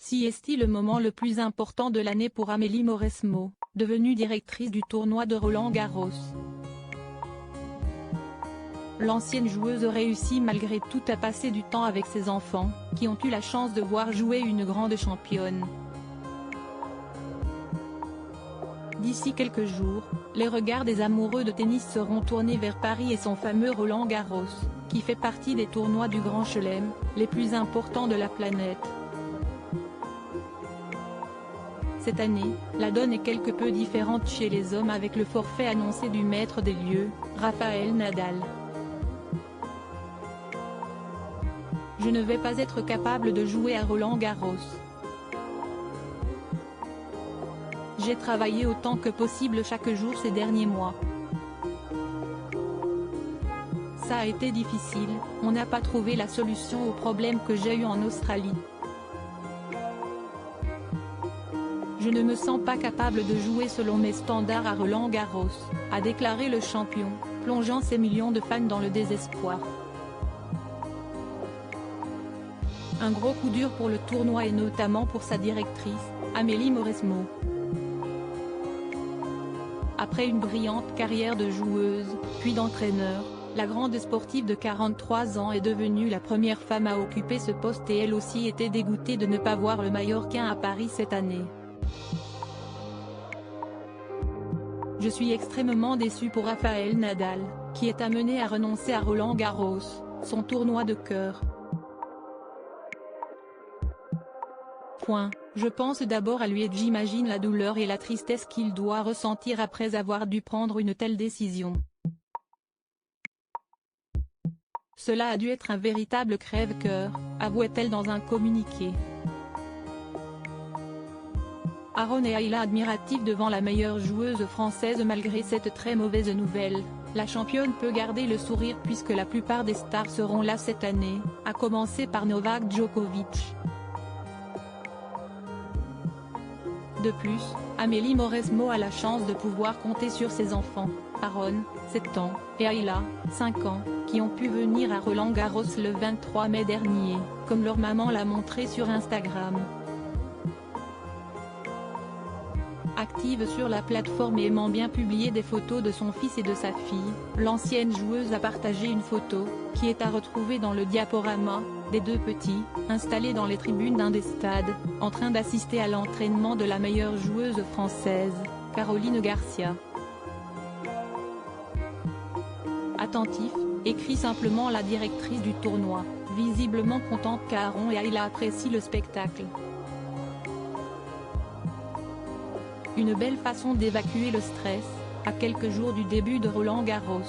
Si est-il le moment le plus important de l'année pour Amélie Mauresmo, devenue directrice du tournoi de Roland-Garros. L'ancienne joueuse réussit malgré tout à passer du temps avec ses enfants, qui ont eu la chance de voir jouer une grande championne. D'ici quelques jours, les regards des amoureux de tennis seront tournés vers Paris et son fameux Roland-Garros, qui fait partie des tournois du Grand Chelem, les plus importants de la planète. Cette année, la donne est quelque peu différente chez les hommes avec le forfait annoncé du maître des lieux, Rafael Nadal. Je ne vais pas être capable de jouer à Roland-Garros. J'ai travaillé autant que possible chaque jour ces derniers mois. Ça a été difficile, on n'a pas trouvé la solution au problème que j'ai eu en Australie. Je ne me sens pas capable de jouer selon mes standards à Roland-Garros, a déclaré le champion, plongeant ses millions de fans dans le désespoir. Un gros coup dur pour le tournoi et notamment pour sa directrice, Amélie Mauresmo. Après une brillante carrière de joueuse, puis d'entraîneur, la grande sportive de 43 ans est devenue la première femme à occuper ce poste et elle aussi était dégoûtée de ne pas voir le Mallorquin à Paris cette année. Je suis extrêmement déçue pour Rafael Nadal, qui est amené à renoncer à Roland-Garros, son tournoi de cœur. Je pense d'abord à lui et j'imagine la douleur et la tristesse qu'il doit ressentir après avoir dû prendre une telle décision. Cela a dû être un véritable crève-cœur, avouait-elle dans un communiqué. Aaron et Ayla admiratifs devant la meilleure joueuse française malgré cette très mauvaise nouvelle, la championne peut garder le sourire puisque la plupart des stars seront là cette année, à commencer par Novak Djokovic. De plus, Amélie Mauresmo a la chance de pouvoir compter sur ses enfants, Aaron, 7 ans, et Ayla, 5 ans, qui ont pu venir à Roland-Garros le 23 mai dernier, comme leur maman l'a montré sur Instagram. Active sur la plateforme et aimant bien publier des photos de son fils et de sa fille, l'ancienne joueuse a partagé une photo, qui est à retrouver dans le diaporama, des deux petits, installés dans les tribunes d'un des stades, en train d'assister à l'entraînement de la meilleure joueuse française, Caroline Garcia. Attentif, écrit simplement la directrice du tournoi, visiblement contente qu'Aaron et Ayla apprécient le spectacle. Une belle façon d'évacuer le stress, à quelques jours du début de Roland-Garros.